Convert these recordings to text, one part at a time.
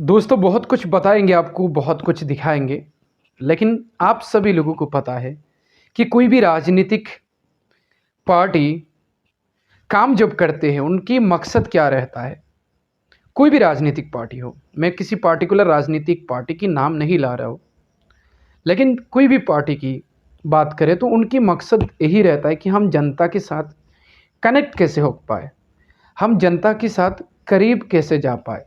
दोस्तों बहुत कुछ बताएँगे आपको, बहुत कुछ दिखाएँगे, लेकिन आप सभी लोगों को पता है कि कोई भी राजनीतिक पार्टी काम जब करते हैं, उनकी मकसद क्या रहता है? कोई भी राजनीतिक पार्टी हो, मैं किसी पार्टिकुलर राजनीतिक पार्टी की नाम नहीं ला रहा हूँ, लेकिन कोई भी पार्टी की बात करें तो उनकी मकसद यही रहता है कि हम जनता के साथ कनेक्ट कैसे हो पाएँ, हम जनता के साथ करीब कैसे जा पाएँ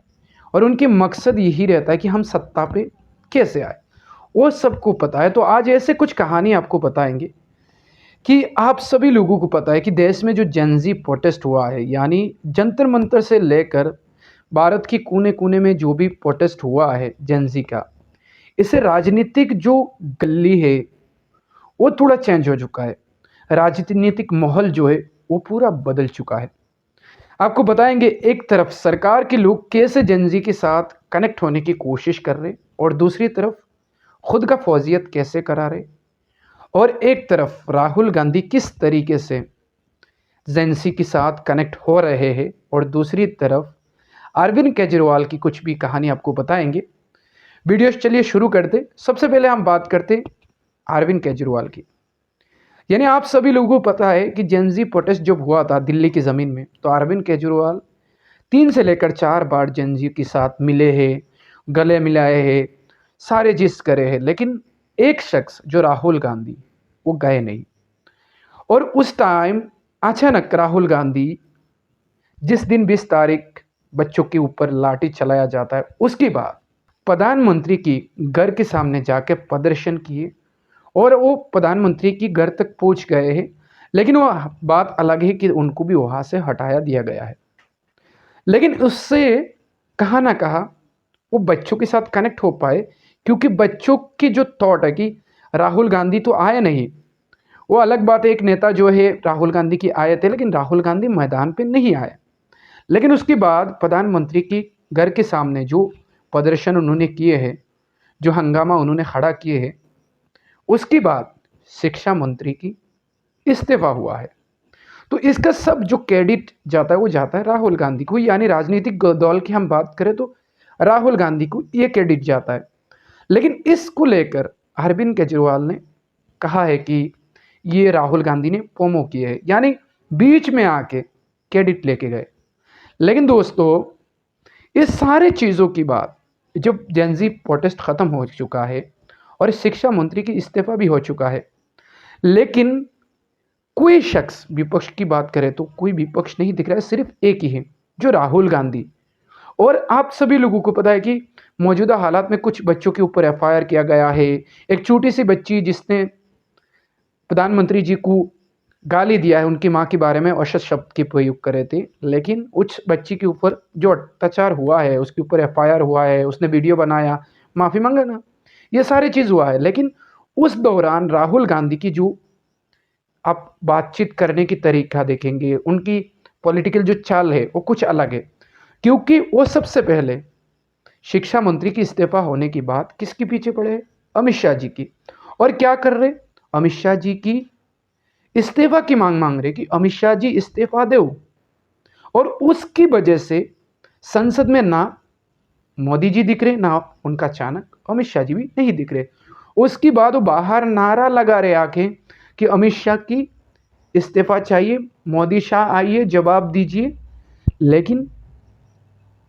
और उनकी मकसद यही रहता है कि हम सत्ता पे कैसे आए। वो सबको पता है। तो आज ऐसे कुछ कहानी आपको बताएँगे कि आप सभी लोगों को पता है कि देश में जो जेन ज़ी प्रोटेस्ट हुआ है, यानी जंतर मंतर से लेकर भारत के कोने-कोने में जो भी प्रोटेस्ट हुआ है जेन ज़ी का, इससे राजनीतिक जो गल्ली है, वो थोड़ा चेंज हो चुका है। राजनीतिक माहौल जो है, वो पूरा बदल चुका है। आपको बताएँगे एक तरफ सरकार के लोग कैसे जेन ज़ी के साथ कनेक्ट होने की कोशिश कर रहे हैं और दूसरी तरफ खुद का फौजियत कैसे करा रहे और एक तरफ राहुल गांधी किस तरीके से जेन ज़ी के साथ कनेक्ट हो रहे हैं और दूसरी तरफ अरविंद केजरीवाल की कुछ भी कहानी आपको बताएंगे। वीडियो चलिए शुरू करते। सबसे पहले हम बात करते हैं अरविंद केजरीवाल की। यानी आप सभी लोगों को पता है कि जेन ज़ी प्रोटेस्ट जब हुआ था दिल्ली की ज़मीन में, तो अरविंद केजरीवाल 3 से लेकर 4 बार जेन ज़ी के साथ मिले हैं, गले मिलाए हैं, सारे चीज़ करे हैं, लेकिन एक शख्स जो राहुल गांधी, वो गए नहीं। और उस टाइम अचानक राहुल गांधी जिस दिन 20 तारीख बच्चों के ऊपर लाठी चलाया जाता है, उसके बाद प्रधानमंत्री की घर के सामने जाके प्रदर्शन किए और वो प्रधानमंत्री की घर तक पहुंच गए हैं। लेकिन वो बात अलग है कि उनको भी वहाँ से हटाया दिया गया है। लेकिन उससे कहाँ ना कहाँ वो बच्चों के साथ कनेक्ट हो पाए, क्योंकि बच्चों की जो थॉट है कि राहुल गांधी तो आए नहीं। वो अलग बात है, एक नेता जो है राहुल गांधी की आए थे, लेकिन राहुल गांधी मैदान पे नहीं आए। लेकिन उसके बाद प्रधानमंत्री की घर के सामने जो प्रदर्शन उन्होंने किए हैं, जो हंगामा उन्होंने खड़ा किए हैं, उसके बाद शिक्षा मंत्री की इस्तीफा हुआ है। तो इसका सब जो क्रेडिट जाता है वो जाता है राहुल गांधी को। यानी राजनीतिक दौल की हम बात करें तो राहुल गांधी को ये क्रेडिट जाता है। लेकिन इसको लेकर अरविंद केजरीवाल ने कहा है कि ये राहुल गांधी ने पोमो किए है, यानी बीच में आके क्रेडिट लेके गए। लेकिन दोस्तों, इस सारे चीज़ों की बात जब जेन ज़ी प्रोटेस्ट ख़त्म हो चुका है और शिक्षा मंत्री की इस्तीफा भी हो चुका है, लेकिन कोई शख्स विपक्ष की बात करे तो कोई विपक्ष नहीं दिख रहा है, सिर्फ एक ही है जो राहुल गांधी। और आप सभी लोगों को पता है कि मौजूदा हालात में कुछ बच्चों के ऊपर एफआईआर किया गया है। एक छोटी सी बच्ची जिसने प्रधानमंत्री जी को गाली दिया है, उनकी माँ के बारे में औसत शब्द के प्रयोग करे थे, लेकिन उस बच्ची के ऊपर जो अत्याचार हुआ है, उसके ऊपर एफआईआर हुआ है, उसने वीडियो बनाया, माफ़ी मांगा, ये सारी चीज़ हुआ है। लेकिन उस दौरान राहुल गांधी की जो आप बातचीत करने की तरीका देखेंगे, उनकी पॉलिटिकल जो चाल है वो कुछ अलग है, क्योंकि वो सबसे पहले शिक्षा मंत्री की इस्तीफा होने की बात किसके पीछे पड़े? अमित शाह जी की। और क्या कर रहे? अमित शाह जी की इस्तीफा की मांग रहे कि अमित शाह जी इस्तीफा दो। और उसकी वजह से संसद में ना मोदी जी दिख रहे, ना उनका अचानक अमित शाह जी भी नहीं दिख रहे। उसके बाद वो बाहर नारा लगा रहे आके कि अमित शाह की इस्तीफा चाहिए, मोदी शाह आइए जवाब दीजिए। लेकिन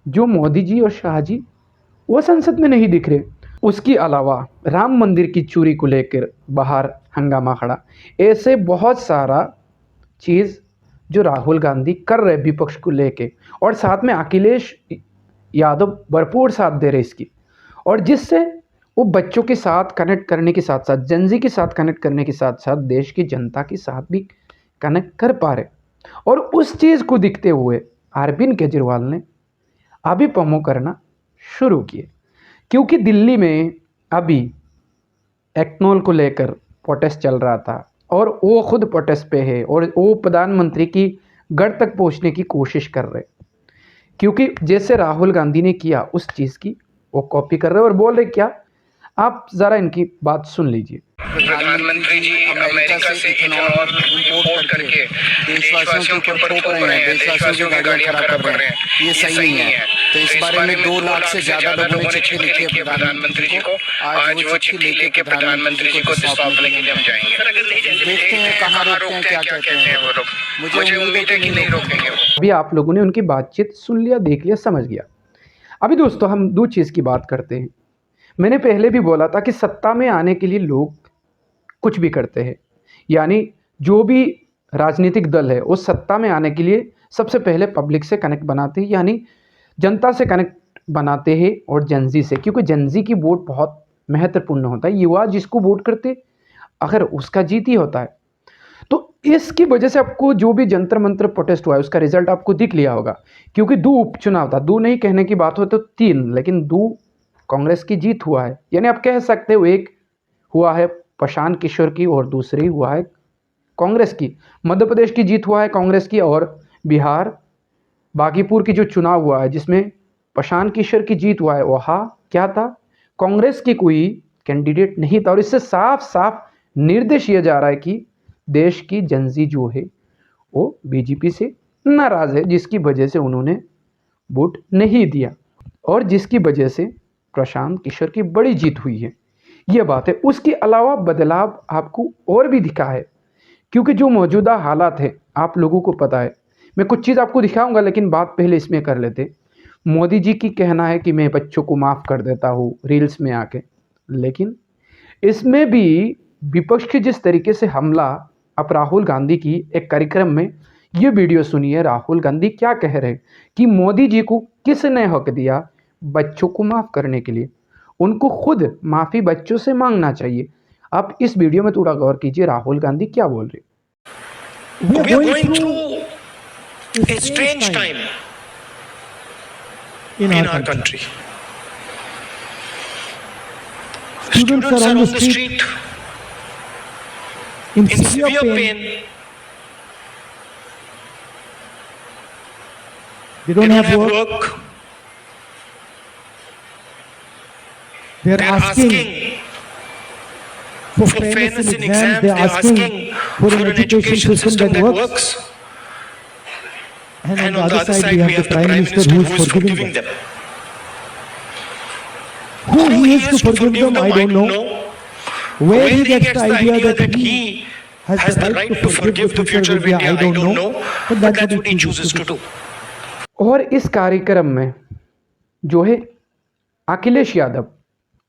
जो मोदी जी और शाह जी वो संसद में नहीं दिख रहे। उसके अलावा राम मंदिर की चोरी को लेकर बाहर हंगामा खड़ा। ऐसे बहुत सारा चीज़ जो राहुल गांधी कर रहे विपक्ष को लेके, और साथ में अखिलेश यादव भरपूर साथ दे रहे इसकी, और जिससे वो बच्चों के साथ कनेक्ट करने के साथ साथ जेन ज़ी के साथ कनेक्ट करने के साथ साथ देश की जनता के साथ भी कनेक्ट कर पा रहे। और उस चीज़ को दिखते हुए अरविंद केजरीवाल ने अभी प्रमो करना शुरू किए, क्योंकि दिल्ली में अभी एक्नॉल को लेकर प्रोटेस्ट चल रहा था और वो खुद प्रोटेस्ट पे है और वो प्रधानमंत्री की घर तक पहुंचने की कोशिश कर रहे, क्योंकि जैसे राहुल गांधी ने किया उस चीज़ की वो कॉपी कर रहे और बोल रहे क्या, आप ज़रा इनकी बात सुन लीजिए। प्रधानमंत्री जी अमेरिका से इथेनॉल इंपोर्ट करके देशवासियों के ऊपर थोप रहे हैं, देशवासियों की गाड़ियां खराब कर रहे हैं, ये सही नहीं है। तो इस बारे में 2 लाख से ज्यादा लोगों ने चिट्ठी लिखी है प्रधानमंत्री जी को। आज वो चिट्ठी लेके प्रधानमंत्री जी को सौंपने के लिए हम जाएंगे। देखते हैं कहाँ रोकते हैं, क्या कहते हैं वो लोग। मुझे उम्मीद है कि नहीं रोकेंगे वो। अभी आप लोगों ने उनकी बातचीत सुन लिया, देख लिया, समझ गया। अभी दोस्तों हम 2 चीज़ की बात करते हैं। मैंने पहले भी बोला था कि सत्ता में आने के लिए लोग कुछ भी करते हैं, यानी जो भी राजनीतिक दल है वो सत्ता में आने के लिए सबसे पहले पब्लिक से कनेक्ट बनाते हैं, यानी जनता से कनेक्ट बनाते हैं और जनजी से, क्योंकि जनजी की वोट बहुत महत्वपूर्ण होता है। युवा जिसको वोट करते अगर उसका जीत ही होता है। तो इसकी वजह से आपको जो भी जंतर मंतर प्रोटेस्ट हुआ है उसका रिजल्ट आपको दिख लिया होगा, क्योंकि 2 उपचुनाव था। 2 नहीं कहने की बात हो तो 3, लेकिन 2 कांग्रेस की जीत हुआ है, यानी आप कह सकते हो एक हुआ है प्रशांत किशोर की और दूसरी हुआ है कांग्रेस की। मध्य प्रदेश की जीत हुआ है कांग्रेस की, और बिहार बागीपुर की जो चुनाव हुआ है जिसमें प्रशांत किशोर की जीत हुआ है वहाँ क्या था, कांग्रेस की कोई कैंडिडेट नहीं था। और इससे साफ साफ निर्देश किया जा रहा है कि देश की जनजी जो है वो बीजेपी से नाराज़ है, जिसकी वजह से उन्होंने वोट नहीं दिया और जिसकी वजह से प्रशांत किशोर की बड़ी जीत हुई है। यह बात है। उसके अलावा बदलाव आपको और भी दिखा है, क्योंकि जो मौजूदा हालात है आप लोगों को पता है। मैं कुछ चीज़ आपको दिखाऊंगा, लेकिन बात पहले इसमें कर लेते। मोदी जी की कहना है कि मैं बच्चों को माफ़ कर देता हूँ रील्स में आके, लेकिन इसमें भी विपक्ष की जिस तरीके से हमला अब राहुल गांधी की एक कार्यक्रम में, ये वीडियो सुनिए। राहुल गांधी क्या कह रहे हैं कि मोदी जी को किसने हक दिया बच्चों को माफ़ करने के लिए, उनको खुद माफ़ी बच्चों से मांगना चाहिए। आप इस वीडियो में थोड़ा गौर कीजिए राहुल गांधी क्या बोल रहे। We are going through a strange time in our country. Students are on the street in severe pain. They don't have work. They are asking for fairness in exams. They are asking for an education system that works. And on the other side, we have the Prime Minister who is forgiving them. Who he is to forgive them, I don't know. Where he gets the idea that he has the right to forgive the future of India, I don't know. But that's what he chooses to do. और इस कार्यक्रम में जो है अखिलेश यादव,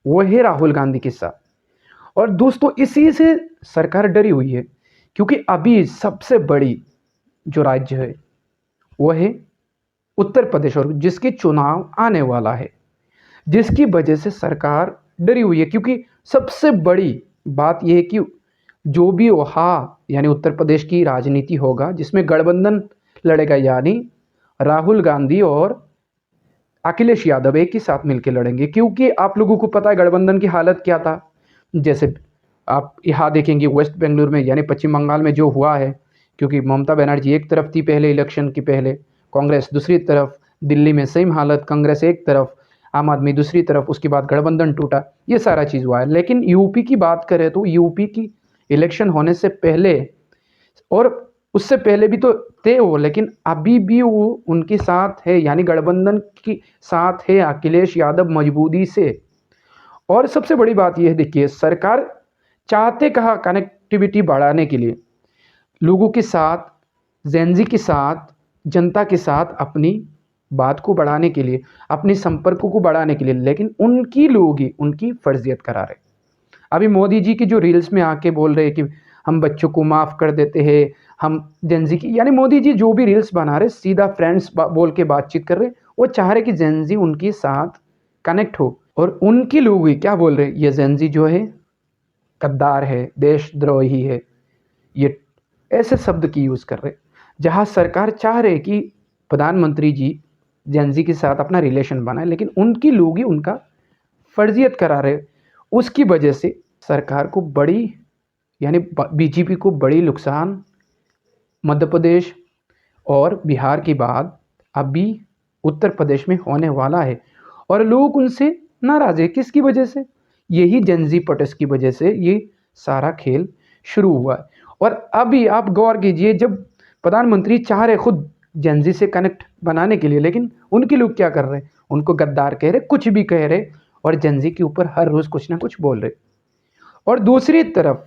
वो है राहुल गांधी के साथ। और दोस्तों इसी से सरकार डरी हुई है, क्योंकि अभी सबसे बड़ी जो राज्य है वो है उत्तर प्रदेश, और जिसके चुनाव आने वाला है, जिसकी वजह से सरकार डरी हुई है। क्योंकि सबसे बड़ी बात यह है कि जो भी वहाँ यानी उत्तर प्रदेश की राजनीति होगा जिसमें गठबंधन लड़ेगा, यानी राहुल गांधी और अखिलेश यादव एक ही साथ मिलकर लड़ेंगे। क्योंकि आप लोगों को पता है गठबंधन की हालत क्या था। जैसे आप यहाँ देखेंगे वेस्ट बंगाल में यानी पश्चिम बंगाल में जो हुआ है, क्योंकि ममता बनर्जी एक तरफ थी पहले इलेक्शन की पहले, कांग्रेस दूसरी तरफ, दिल्ली में सेम हालत, कांग्रेस एक तरफ, आम आदमी दूसरी तरफ, उसके बाद गठबंधन टूटा, ये सारा चीज़ हुआ है। लेकिन यूपी की बात करें तो यूपी की इलेक्शन होने से पहले और उससे पहले भी तो थे वो, लेकिन अभी भी वो उनके साथ है, यानी गठबंधन के साथ है अखिलेश यादव मजबूती से। और सबसे बड़ी बात यह है, देखिए सरकार चाहते कहा कनेक्टिविटी बढ़ाने के लिए लोगों के साथ, जेनजी के साथ, जनता के साथ अपनी बात को बढ़ाने के लिए, अपने संपर्कों को बढ़ाने के लिए, लेकिन उनकी लोग ही उनकी फर्जियत करा रहे। अभी मोदी जी की जो रील्स में आके बोल रहे हैं कि हम बच्चों को माफ़ कर देते हैं, हम जेनजी की, यानी मोदी जी जो भी रील्स बना रहे सीधा फ्रेंड्स बोल के बातचीत कर रहे, वो चाह रहे कि जेनजी उनके साथ कनेक्ट हो। और उनकी लोग ही क्या बोल रहे, ये जेनजी जो है गद्दार है, देशद्रोही है, ये ऐसे शब्द की यूज़ कर रहे, जहाँ सरकार चाह रहे कि प्रधानमंत्री जी जेनजी के साथ अपना रिलेशन बनाए, लेकिन उनकी लोग ही उनका फर्जियत करा रहे। उसकी वजह से सरकार को बड़ी यानी बीजेपी को बड़ी नुकसान मध्य प्रदेश और बिहार के बाद अभी उत्तर प्रदेश में होने वाला है। और लोग उनसे नाराज़ है, किसकी वजह से, यही जेनजी प्रोटेस्ट की वजह से ये सारा खेल शुरू हुआ है। और अभी आप गौर कीजिए, जब प्रधानमंत्री चाह रहे खुद जेनजी से कनेक्ट बनाने के लिए, लेकिन उनके लोग क्या कर रहे हैं, उनको गद्दार कह रहे, कुछ भी कह रहे और जेनजी के ऊपर हर रोज़ कुछ ना कुछ बोल रहे। और दूसरी तरफ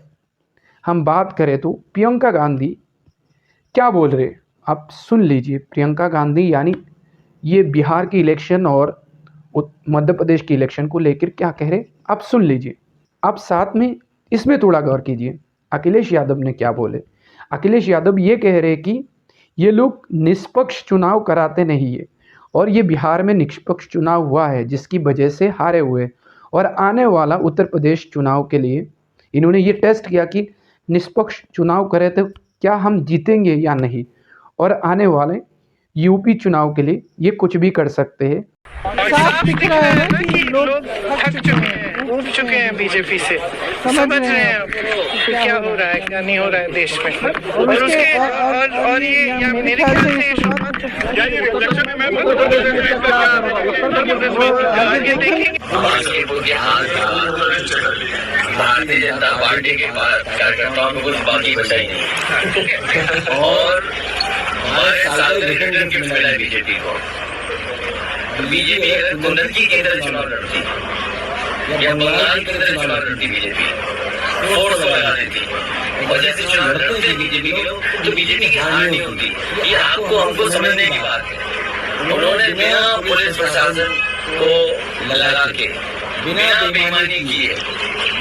हम बात करें तो प्रियंका गांधी क्या बोल रहे, आप सुन लीजिए। प्रियंका गांधी यानी ये बिहार की इलेक्शन और मध्य प्रदेश की इलेक्शन को लेकर क्या कह रहे, आप सुन लीजिए। आप साथ में इसमें थोड़ा गौर कीजिए अखिलेश यादव ने क्या बोले। अखिलेश यादव ये कह रहे कि ये लोग निष्पक्ष चुनाव कराते नहीं है और ये बिहार में निष्पक्ष चुनाव हुआ है जिसकी वजह से हारे हुए, और आने वाला उत्तर प्रदेश चुनाव के लिए इन्होंने ये टेस्ट किया कि निष्पक्ष चुनाव करें तो क्या हम जीतेंगे या नहीं, और आने वाले यूपी चुनाव के लिए ये कुछ भी कर सकते हैं। साफ दिख रहा है कि लोग थक चुके हैं, उब चुके हैं बीजेपी से, समझ रहे हैं कि क्या हो रहा है क्या नहीं हो रहा है देश में। और उसके और ये मेरे ख्याल से भारतीय जनता पार्टी के कार्यकर्ताओं को कुछ बाकी बचा ही नहीं। और हमारे साल रिटर्न गिफ्ट मिला है बीजेपी को। बीजेपी अगर कुंडलकी के अंदर चुनाव लड़ती या बंगाल के अंदर चुनाव लड़ती बीजेपी फोर्स लगा देती, और जैसे चुनाव लड़ते बीजेपी के लोग तो बीजेपी की हार नहीं होती। ये आपको हमको समझने की बात है। उन्होंने बिना पुलिस प्रशासन को लगा के, बिना बेईमानी किए,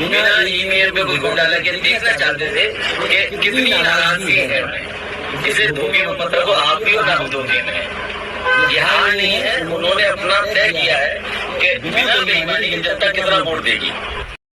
बिना ईमेल पे कोई डाला के देखना चाहते थे कि कितनी नाराजगी है। इसे धोखे मतलब को आप भी ना धोखे में यहाँ नहीं है। उन्होंने अपना तय किया है कि बिना बेईमानी की जनता कितना वोट देगी।